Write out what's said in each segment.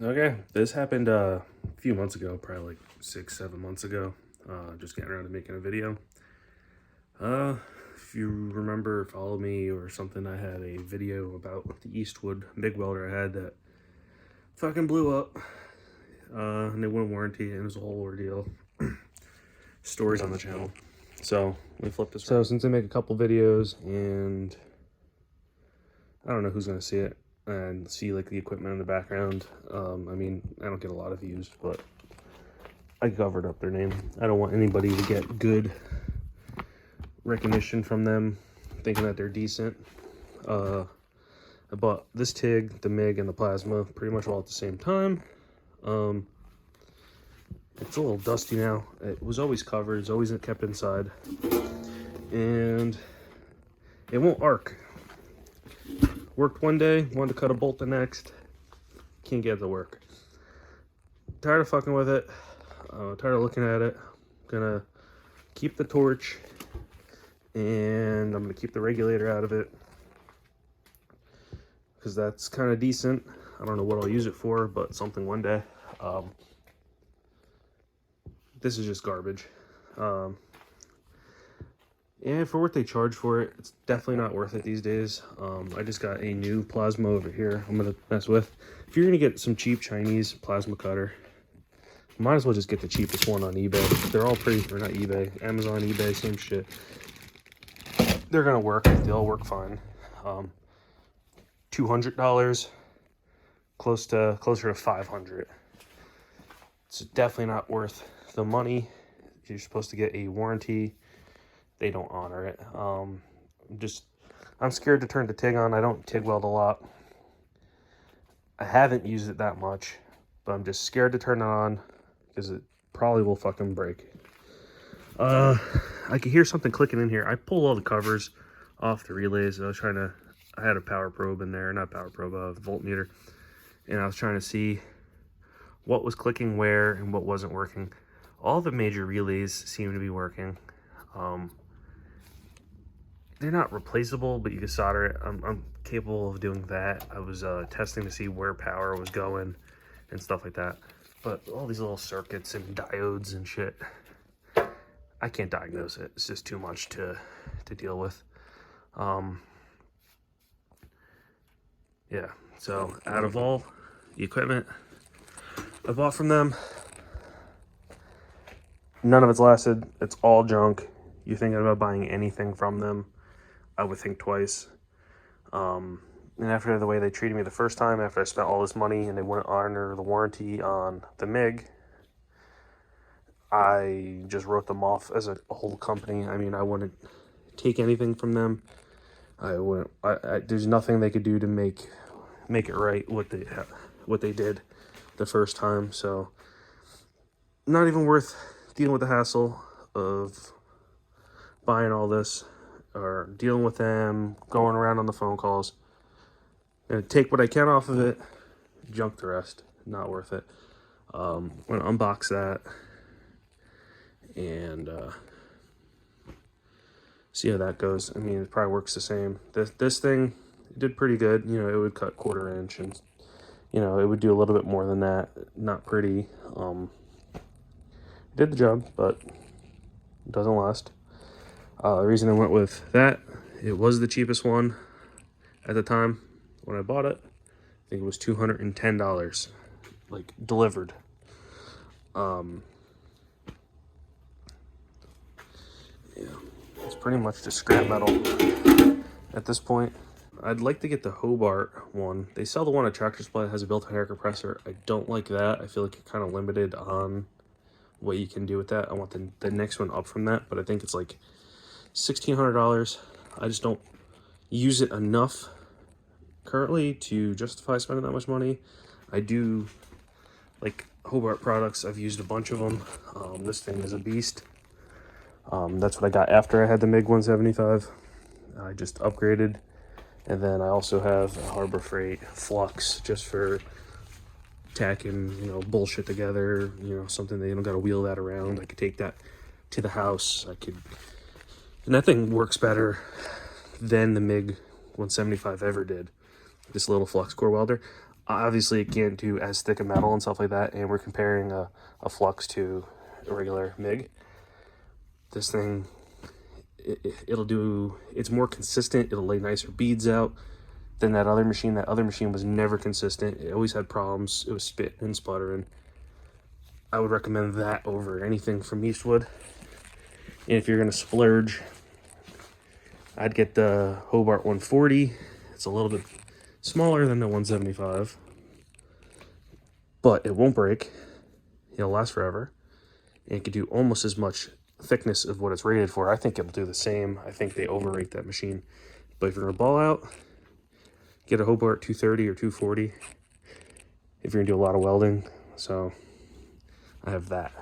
Okay, this happened a few months ago, probably like 6, 7 months ago. Just getting around to making a video. If you remember, follow me or something, I had a video about the Eastwood MIG welder I had that fucking blew up. And they wouldn't warranty it, and it was a whole ordeal. Stories on the channel. So, we flipped this. So, since I make a couple videos, and I don't know who's going to see it, and see like the equipment in the background. I mean, I don't get a lot of views, but I covered up their name. I don't want anybody to get good recognition from them, thinking that they're decent. I bought this TIG, the MIG, and the plasma pretty much all at the same time. It's a little dusty now. It was always covered, it's always kept inside, and it won't arc. Worked one day, wanted to cut a bolt the next, can't get it to work. Tired of fucking with it, tired of looking at it. Gonna keep the torch, and I'm gonna keep the regulator out of it, because that's kind of decent. I don't know what I'll use it for, but something one day. This is just garbage. And for what they charge for it, it's definitely not worth it these days. I just got a new plasma over here I'm gonna mess with. If you're gonna get some cheap Chinese plasma cutter, might as well just get the cheapest one on eBay. They're all pretty, or not eBay, Amazon, eBay, same shit. They're gonna work, they'll work fine. $200, closer to $500. It's definitely not worth the money. You're supposed to get a warranty. They don't honor it. I'm scared to turn the TIG on. I don't TIG weld a lot. I haven't used it that much, but I'm just scared to turn it on because it probably will fucking break. I could hear something clicking in here. I pulled all the covers off the relays. I had a power probe in there, not power probe, a voltmeter, and I was trying to see what was clicking where and what wasn't working. All the major relays seem to be working. They're not replaceable, but you can solder it. I'm capable of doing that. I was testing to see where power was going and stuff like that. But all these little circuits and diodes and shit, I can't diagnose it. It's just too much to deal with. Yeah, so out of all the equipment I bought from them, none of it's lasted. It's all junk. You're thinking about buying anything from them, I would think twice. And after the way they treated me the first time, after I spent all this money and they wouldn't honor the warranty on the MIG, I just wrote them off as a whole company. I mean, I wouldn't take anything from them. I wouldn't. There's nothing they could do to make it right what they did the first time. So, not even worth dealing with the hassle of buying all this or dealing with them, going around on the phone calls. Gonna take what I can off of it, junk the rest. Not worth it. I'm gonna unbox that and see how that goes. I mean, it probably works the same. This thing did pretty good. You know, it would cut 1/4 inch, and you know, it would do a little bit more than that. Not pretty. Did the job, but it doesn't last. The reason I went with that, it was the cheapest one at the time when I bought it. I think it was $210, like delivered. Yeah, it's pretty much just scrap metal at this point. I'd like to get the Hobart one. They sell the one at Tractor Supply that has a built-in air compressor. I don't like that. I feel like you're kind of limited on what you can do with that. I want the next one up from that, but I think it's like $1,600. I just don't use it enough currently to justify spending that much money. I do like Hobart products. I've used a bunch of them. This thing is a beast. That's what I got after I had the MiG 175. I just upgraded. And then I also have a Harbor Freight Flux just for tacking, you know, bullshit together, you know, something they don't got to wheel that around. I could take that to the house. And that thing works better than the MiG 175 ever did. This little flux core welder. Obviously, it can't do as thick a metal and stuff like that, and we're comparing a flux to a regular MIG. This thing, it'll do, it's more consistent, it'll lay nicer beads out than that other machine. That other machine was never consistent, it always had problems, it was spitting and sputtering. I would recommend that over anything from Eastwood. And if you're gonna splurge, I'd get the Hobart 140. It's a little bit smaller than the 175, but it won't break. It'll last forever, and it can do almost as much thickness of what it's rated for. I think it'll do the same. I think they overrate that machine. But if you're gonna ball out, get a Hobart 230 or 240 if you're gonna do a lot of welding. So I have that.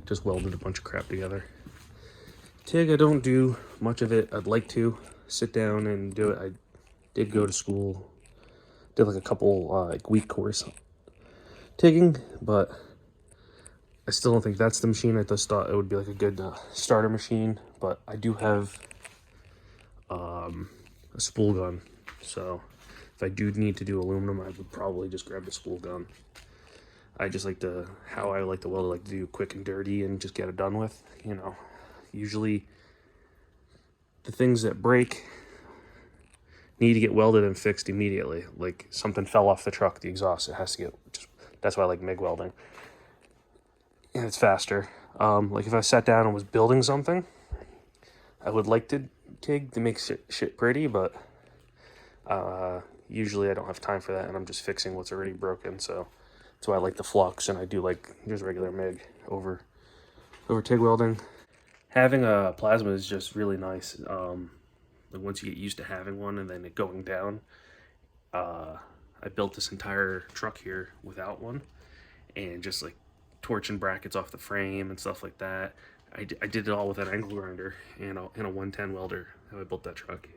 Just welded a bunch of crap together. TIG, I don't do much of it. I'd like to sit down and do it. I did go to school, did like a couple like week course TIGging, but I still don't think that's the machine. I just thought it would be like a good starter machine, but I do have a spool gun, so if I do need to do aluminum, I would probably just grab the spool gun. I just like to, how I like to weld, I like to do quick and dirty and just get it done with, you know. Usually the things that break need to get welded and fixed immediately. Like something fell off the truck, the exhaust, it has to get, just, that's why I like MIG welding. And it's faster. Like if I sat down and was building something, I would like to TIG to make shit pretty, but usually I don't have time for that, and I'm just fixing what's already broken. So that's why I like the flux, and I do like just regular MIG over TIG welding. Having a plasma is just really nice. Like once you get used to having one and then it going down, I built this entire truck here without one, and just like torching brackets off the frame and stuff like that. I did it all with an angle grinder and a 110 welder. How I built that truck.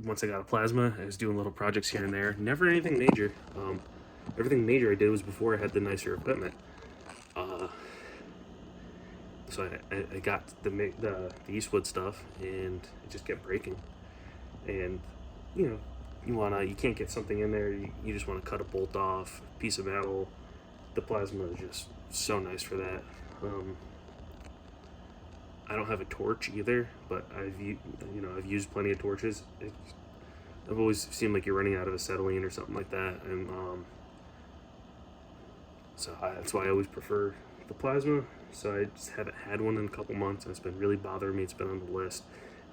Once I got a plasma, I was doing little projects here and there. Never anything major. Everything major I did was before I had the nicer equipment. So I got the Eastwood stuff, and it just kept breaking. And you know, you can't get something in there. You just want to cut a bolt off, piece of metal. The plasma is just so nice for that. I don't have a torch either, but I've used plenty of torches. I've always seemed like you're running out of acetylene or something like that, and that's why I always prefer the plasma. So I just haven't had one in a couple months, and it's been really bothering me. It's been on the list.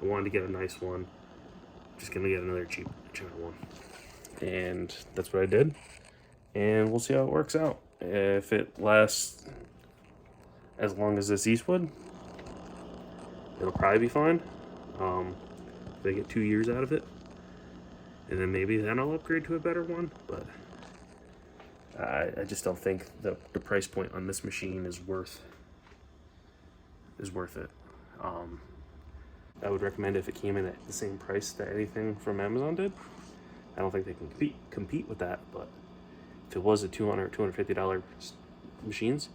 I wanted to get a nice one. I'm just gonna get another cheap China one, and that's what I did. And we'll see how it works out. If it lasts as long as this Eastwood, it'll probably be fine. If I get 2 years out of it, and then maybe then I'll upgrade to a better one. But I just don't think the price point on this machine is worth it. I would recommend if it came in at the same price that anything from Amazon did. I don't think they can compete with that, but if it was a $200, $250 machines,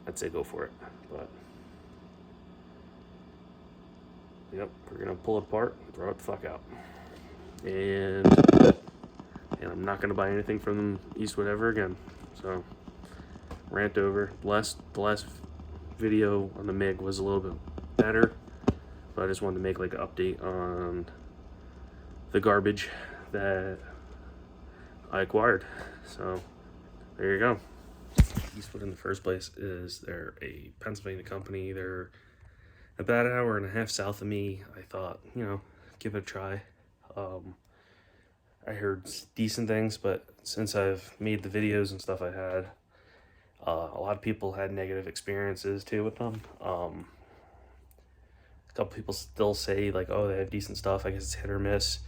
I'd say go for it. But yep, we're gonna pull it apart, throw it the fuck out, and I'm not gonna buy anything from them Eastwood ever again. So rant over. The last video on the MIG was a little bit better, but I just wanted to make like an update on the garbage that I acquired. So there you go. Eastwood in the first place they're a Pennsylvania company. They're about an hour and a half south of me. I thought, give it a try. I heard decent things, but since I've made the videos and stuff I had, a lot of people had negative experiences too with them. A couple people still say like, oh, they have decent stuff. I guess it's hit or miss.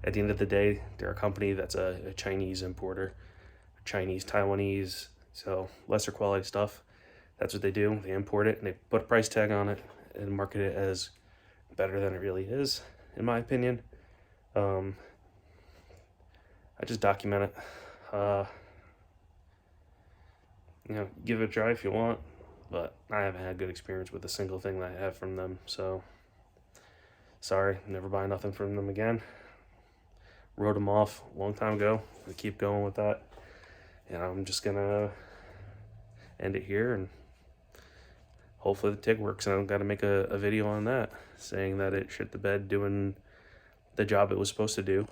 At the end of the day, they're a company that's a Chinese importer, Chinese, Taiwanese, so lesser quality stuff. That's what they do. They import it and they put a price tag on it and market it as better than it really is, in my opinion. I just document it. Give it a try if you want, but I haven't had good experience with a single thing that I have from them. So Sorry, never buy nothing from them again. Wrote them off a long time ago. I keep going with that. And I'm just gonna end it here, and hopefully the TIG works. And I've got to make a video on that, saying that it shit the bed doing the job it was supposed to do,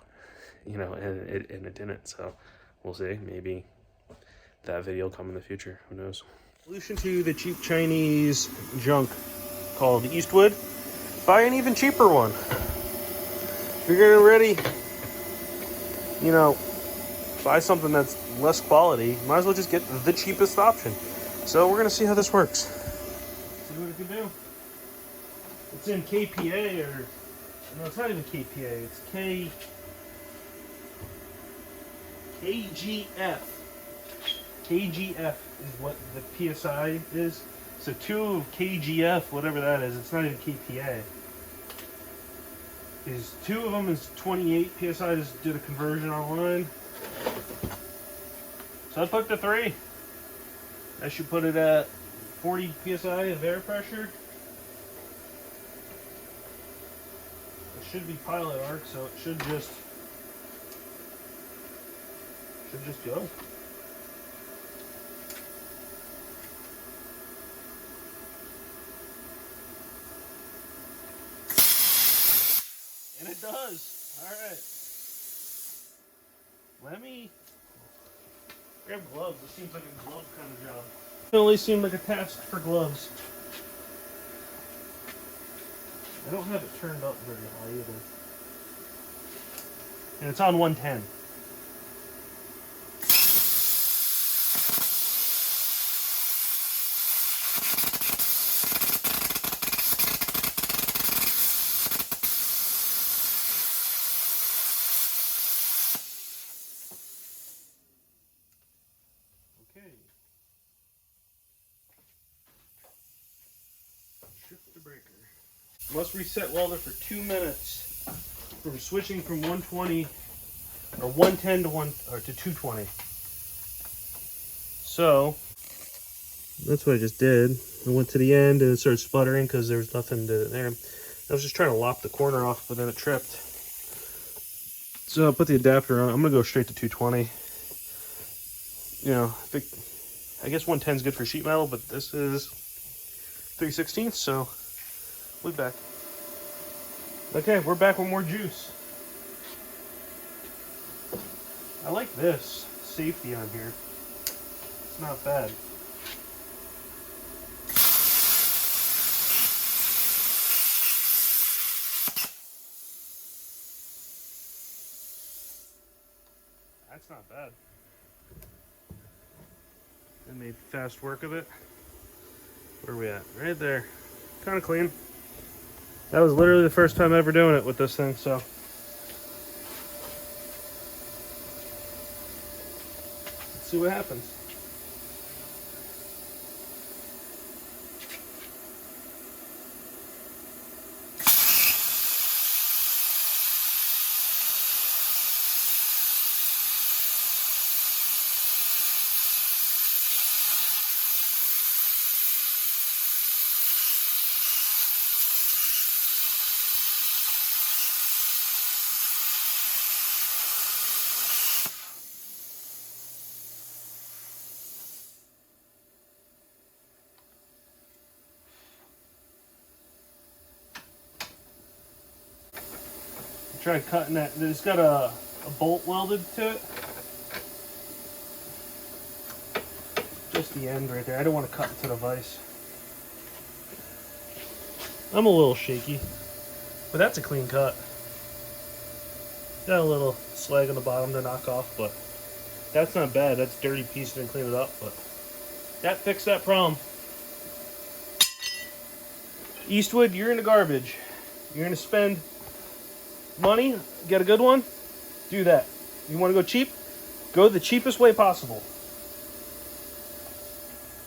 you know, and it didn't. So we'll see. Maybe that video will come in the future. Who knows? Solution to the cheap Chinese junk called Eastwood. Buy an even cheaper one. If you're getting ready, you know, buy something that's less quality, might as well just get the cheapest option. So we're gonna see how this works. See what it can do. It's in KPA, or no, it's not even KPA. It's KGF. KGF is what the PSI is. So 2 of KGF, whatever that is, it's not even KPA. Is 2 of them is 28 PSI. Just did a conversion online. So I put the 3. I should put it at 40 PSI of air pressure. It should be pilot arc, so it should just go. And it does. All right. Let me grab gloves. It seems like a glove kind of job. It only seemed like a task for gloves. I don't have it turned up very high either. And it's on 110. Okay. Shift the breaker. Must reset welder for 2 minutes from switching from 120 or 110 to 220. So that's what I just did. I went to the end and it started sputtering because there was nothing there. I was just trying to lop the corner off, but then it tripped. So I put the adapter on. I'm gonna go straight to 220. You know, I guess 110 is good for sheet metal, but this is 3/16, so we'll be back. Okay, we're back with more juice. I like this safety on here. It's not bad. That's not bad. I made fast work of it. Where are we at? Right there. Kind of clean. That was literally the first time ever doing it with this thing, so. Let's see what happens. Try cutting that. It's got a bolt welded to it. Just the end right there. I don't want to cut into the vise. I'm a little shaky, but that's a clean cut. Got a little slag on the bottom to knock off, but that's not bad. That's a dirty piece. Didn't clean it up, but that fixed that problem. Eastwood, you're in the garbage. You're gonna spend money, get a good one, do that. You want to go cheap? Go the cheapest way possible.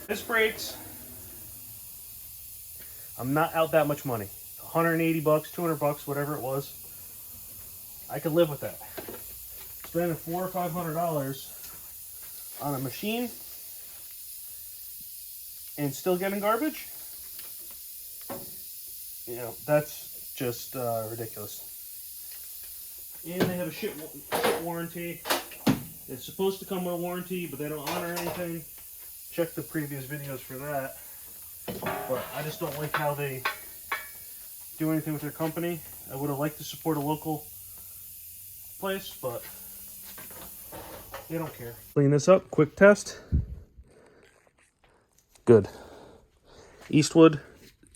This breaks. I'm not out that much money. 180 bucks, 200 bucks, whatever it was. I could live with that. Spending $400 or $500 on a machine and still getting garbage, you know, that's just ridiculous. And they have a shit warranty. It's supposed to come with a warranty, but they don't honor anything. Check the previous videos for that. But I just don't like how they do anything with their company. I would have liked to support a local place, but they don't care. Clean this up, quick test. Good. Eastwood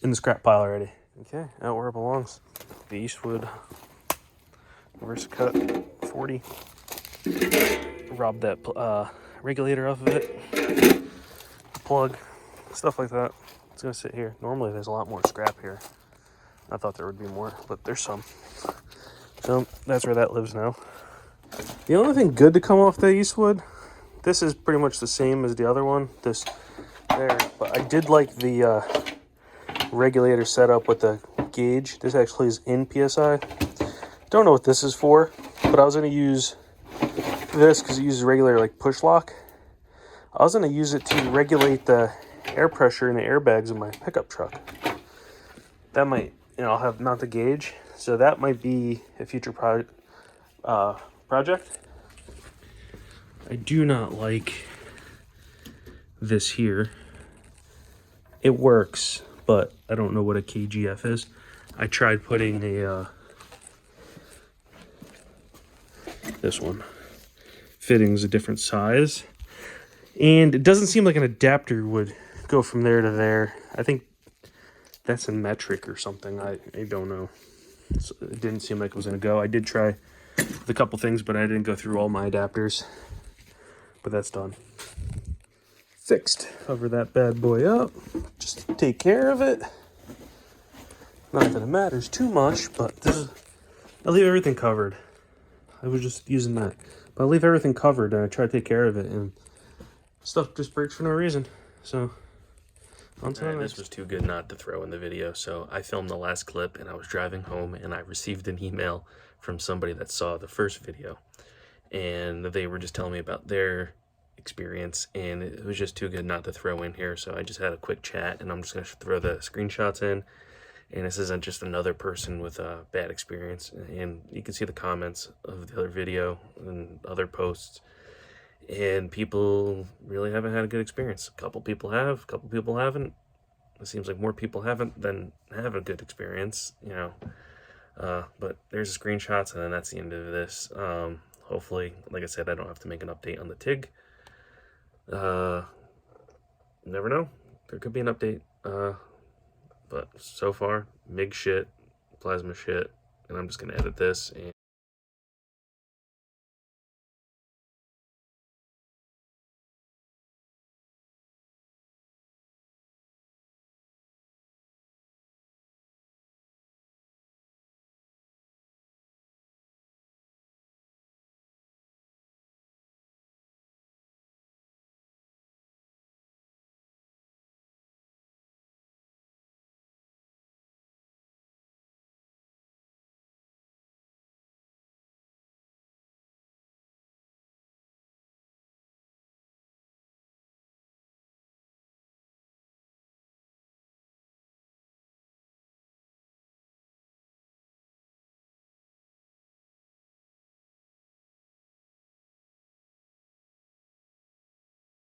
in the scrap pile already. Okay, out where it belongs. The Eastwood Cut 40. Robbed that regulator off of it. Plug, stuff like that. It's gonna sit here. Normally there's a lot more scrap here. I thought there would be more, but there's some. So that's where that lives now. The only thing good to come off the Eastwood, this is pretty much the same as the other one. This there, but I did like the regulator setup with the gauge. This actually is in PSI. Don't know what this is for, but I was going to use this because it uses regular like push lock. I was going to use it to regulate the air pressure in the airbags of my pickup truck. That might, I'll have mount the gauge, so that might be a future project. I do not like this here. It works, but I don't know what a KGF is. I tried putting a this one. Fitting's a different size. And it doesn't seem like an adapter would go from there to there. I think that's in metric or something. I don't know. So it didn't seem like it was going to go. I did try with a couple things, but I didn't go through all my adapters. But that's done. Fixed. Cover that bad boy up. Just take care of it. Not that it matters too much, but this is, I leave everything covered. I was just using that. But I leave everything covered and I try to take care of it, and stuff just breaks for no reason. So, on to the next. This was too good not to throw in the video, so I filmed the last clip and I was driving home and I received an email from somebody that saw the first video. And they were just telling me about their experience, and it was just too good not to throw in here, so I just had a quick chat, and I'm just going to throw the screenshots in. And this isn't just another person with a bad experience, and you can see the comments of the other video and other posts, and people really haven't had a good experience. A couple people have, a couple people haven't. It seems like more people haven't than have a good experience, but there's the screenshots, and then that's the end of this. Hopefully, like I said, I don't have to make an update on the TIG. Never know. There could be an update. But so far, MIG shit, plasma shit, and I'm just going to edit this. And